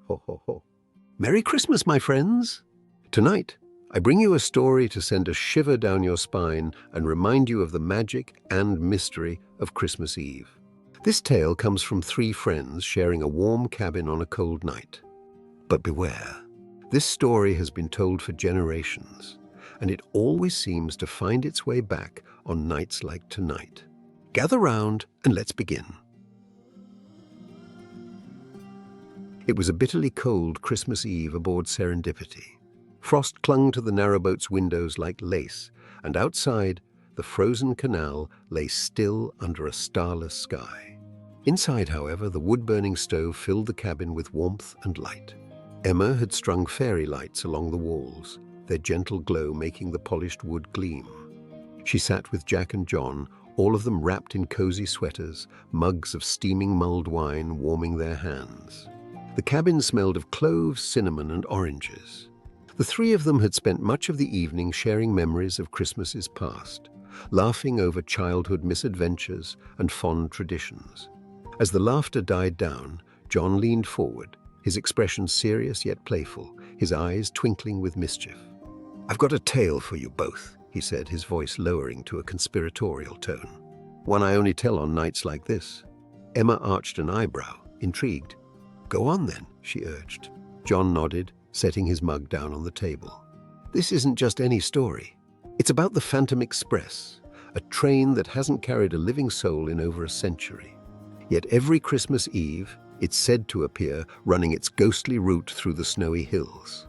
Ho, ho, ho. Merry Christmas, my friends! Tonight, I bring you a story to send a shiver down your spine and remind you of the magic and mystery of Christmas Eve. This tale comes from three friends sharing a warm cabin on a cold night. But beware, this story has been told for generations, and it always seems to find its way back on nights like tonight. Gather round and let's begin. It was a bitterly cold Christmas Eve aboard Serendipity. Frost clung to the narrowboat's windows like lace, and outside, the frozen canal lay still under a starless sky. Inside, however, the wood-burning stove filled the cabin with warmth and light. Emma had strung fairy lights along the walls, their gentle glow making the polished wood gleam. She sat with Jack and John, all of them wrapped in cozy sweaters, mugs of steaming mulled wine warming their hands. The cabin smelled of cloves, cinnamon, and oranges. The three of them had spent much of the evening sharing memories of Christmases past, laughing over childhood misadventures and fond traditions. As the laughter died down, John leaned forward, his expression serious yet playful, his eyes twinkling with mischief. "I've got a tale for you both," he said, his voice lowering to a conspiratorial tone. "One I only tell on nights like this." Emma arched an eyebrow, intrigued. "Go on then," she urged. John nodded, setting his mug down on the table. "This isn't just any story. It's about the Phantom Express, a train that hasn't carried a living soul in over a century. Yet every Christmas Eve, it's said to appear running its ghostly route through the snowy hills."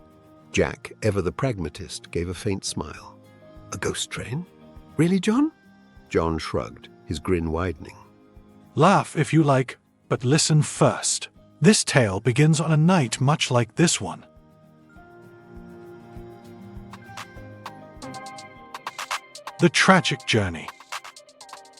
Jack, ever the pragmatist, gave a faint smile. "A ghost train? Really, John?" John shrugged, his grin widening. "Laugh if you like, but listen first. This tale begins on a night much like this one. The tragic journey.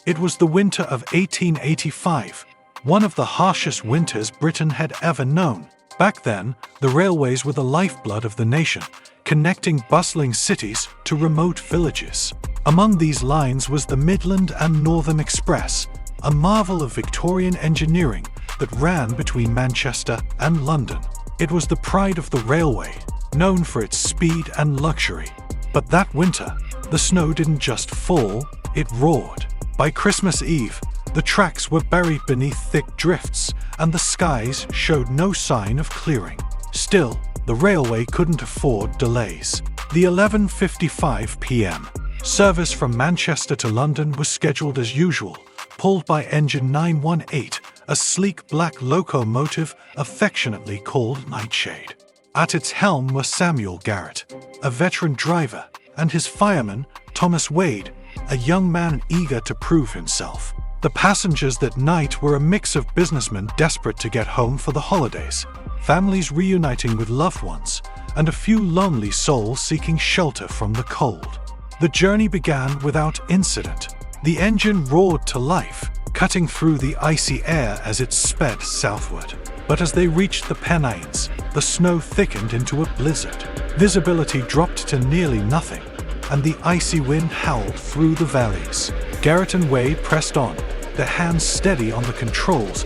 It was the winter of 1885, one of the harshest winters Britain had ever known. Back then, the railways were the lifeblood of the nation, connecting bustling cities to remote villages. Among these lines was the Midland and Northern Express, a marvel of Victorian engineering that ran between Manchester and London. It was the pride of the railway, known for its speed and luxury. But that winter, the snow didn't just fall, it roared. By Christmas Eve, the tracks were buried beneath thick drifts, and the skies showed no sign of clearing. Still, the railway couldn't afford delays. The 11:55 p.m. service from Manchester to London was scheduled as usual, pulled by engine 918, a sleek black locomotive affectionately called Nightshade. At its helm was Samuel Garrett, a veteran driver, and his fireman, Thomas Wade, a young man eager to prove himself. The passengers that night were a mix of businessmen desperate to get home for the holidays, families reuniting with loved ones, and a few lonely souls seeking shelter from the cold. The journey began without incident. The engine roared to life, cutting through the icy air as it sped southward. But as they reached the Pennines, the snow thickened into a blizzard. Visibility dropped to nearly nothing, and the icy wind howled through the valleys. Garrett and Wade pressed on, their hands steady on the controls,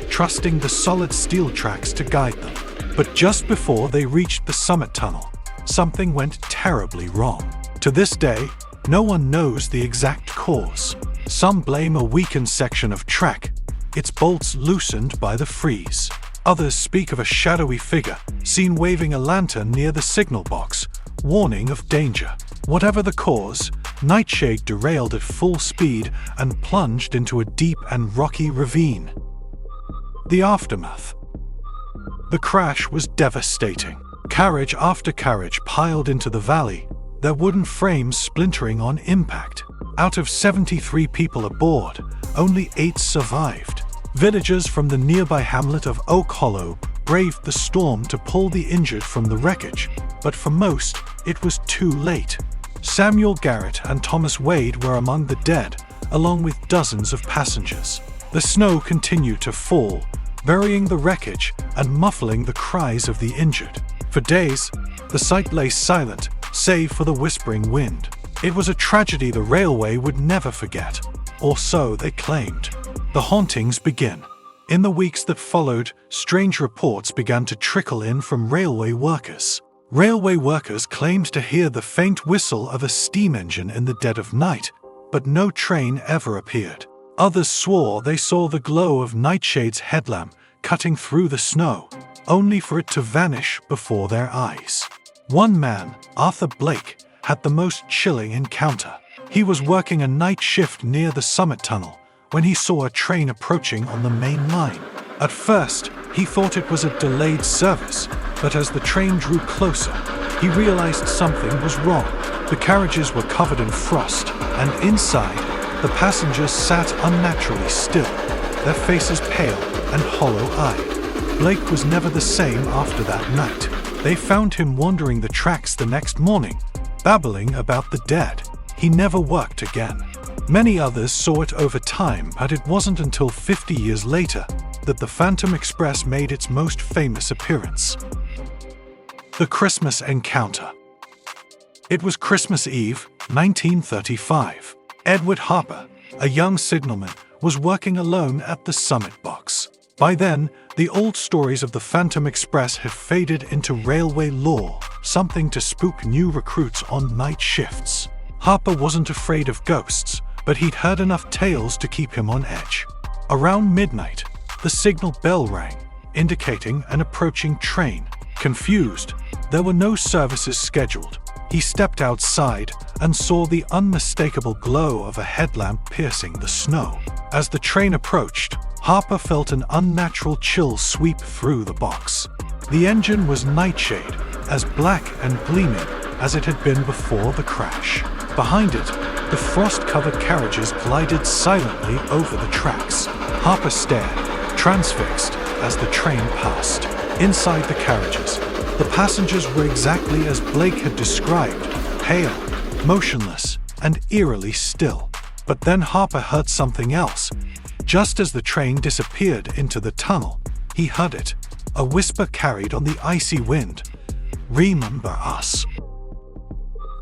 trusting the solid steel tracks to guide them. But just before they reached the summit tunnel, something went terribly wrong. To this day, no one knows the exact cause. Some blame a weakened section of track, its bolts loosened by the freeze. Others speak of a shadowy figure seen waving a lantern near the signal box, warning of danger. Whatever the cause, Nightshade derailed at full speed and plunged into a deep and rocky ravine. The aftermath. The crash was devastating. Carriage after carriage piled into the valley, their wooden frames splintering on impact. Out of 73 people aboard, only 8 survived. Villagers from the nearby hamlet of Oak Hollow braved the storm to pull the injured from the wreckage, but for most, it was too late. Samuel Garrett and Thomas Wade were among the dead, along with dozens of passengers. The snow continued to fall, burying the wreckage and muffling the cries of the injured. For days, the site lay silent, save for the whispering wind. It was a tragedy the railway would never forget, or so they claimed. The hauntings begin. In the weeks that followed, strange reports began to trickle in from railway workers. Railway workers claimed to hear the faint whistle of a steam engine in the dead of night, but no train ever appeared. Others swore they saw the glow of Nightshade's headlamp cutting through the snow, only for it to vanish before their eyes. One man, Arthur Blake, had the most chilling encounter. He was working a night shift near the Summit Tunnel when he saw a train approaching on the main line. At first, he thought it was a delayed service, but as the train drew closer, he realized something was wrong. The carriages were covered in frost, and inside, the passengers sat unnaturally still, their faces pale and hollow-eyed. Blake was never the same after that night. They found him wandering the tracks the next morning, babbling about the dead. He never worked again. Many others saw it over time, but it wasn't until 50 years later that the Phantom Express made its most famous appearance. The Christmas Encounter. It was Christmas Eve, 1935. Edward Harper, a young signalman, was working alone at the Summit Box. By then, the old stories of the Phantom Express had faded into railway lore, something to spook new recruits on night shifts. Harper wasn't afraid of ghosts, but he'd heard enough tales to keep him on edge. Around midnight, the signal bell rang, indicating an approaching train. Confused, there were no services scheduled. He stepped outside and saw the unmistakable glow of a headlamp piercing the snow. As the train approached, Harper felt an unnatural chill sweep through the box. The engine was Nightshade, as black and gleaming as it had been before the crash. Behind it, the frost-covered carriages glided silently over the tracks. Harper stared, transfixed, as the train passed. Inside the carriages, the passengers were exactly as Blake had described, pale, motionless, and eerily still. But then Harper heard something else. Just as the train disappeared into the tunnel, he heard it, a whisper carried on the icy wind. "Remember us."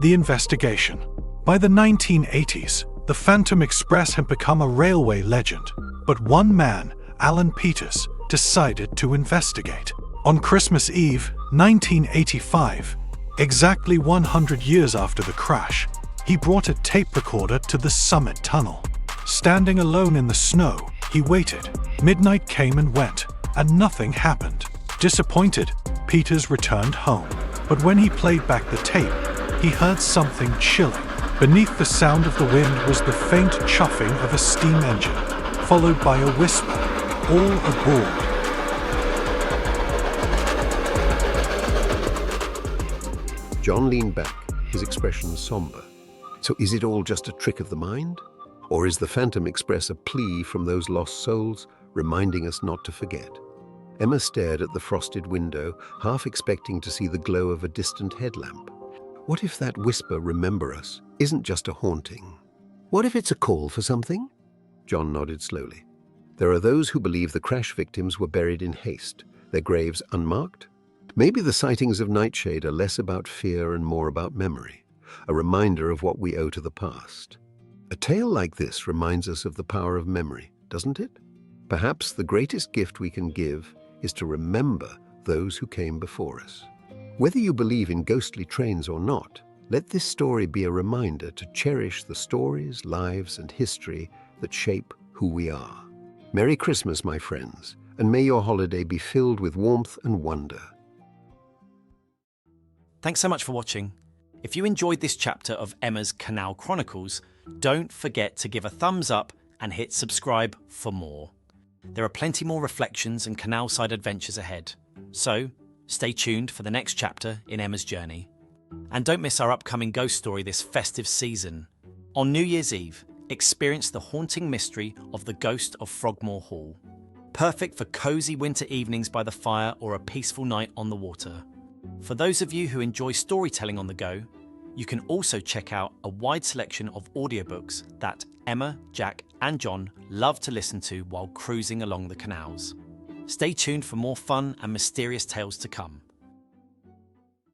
The investigation. By the 1980s, the Phantom Express had become a railway legend, but one man, Alan Peters, decided to investigate. On Christmas Eve, 1985, exactly 100 years after the crash, he brought a tape recorder to the Summit Tunnel. Standing alone in the snow, he waited. Midnight came and went, and nothing happened. Disappointed, Peters returned home. But when he played back the tape, he heard something chilling. Beneath the sound of the wind was the faint chuffing of a steam engine, followed by a whisper, "All aboard." John leaned back, his expression somber. So is it all just a trick of the mind? Or is the Phantom Express a plea from those lost souls, reminding us not to forget? Emma stared at the frosted window, half expecting to see the glow of a distant headlamp. What if that whisper, "Remember us," isn't just a haunting? What if it's a call for something? John nodded slowly. There are those who believe the crash victims were buried in haste, their graves unmarked. Maybe the sightings of Nightshade are less about fear and more about memory, a reminder of what we owe to the past. A tale like this reminds us of the power of memory, doesn't it? Perhaps the greatest gift we can give is to remember those who came before us. Whether you believe in ghostly trains or not, let this story be a reminder to cherish the stories, lives, and history that shape who we are. Merry Christmas, my friends, and may your holiday be filled with warmth and wonder. Thanks so much for watching. If you enjoyed this chapter of Emma's Canal Chronicles, don't forget to give a thumbs up and hit subscribe for more. There are plenty more reflections and canal-side adventures ahead, so stay tuned for the next chapter in Emma's journey. And don't miss our upcoming ghost story this festive season. On New Year's Eve, experience the haunting mystery of the ghost of Frogmore Hall. Perfect for cosy winter evenings by the fire or a peaceful night on the water. For those of you who enjoy storytelling on the go, you can also check out a wide selection of audiobooks that Emma, Jack, and John love to listen to while cruising along the canals. Stay tuned for more fun and mysterious tales to come.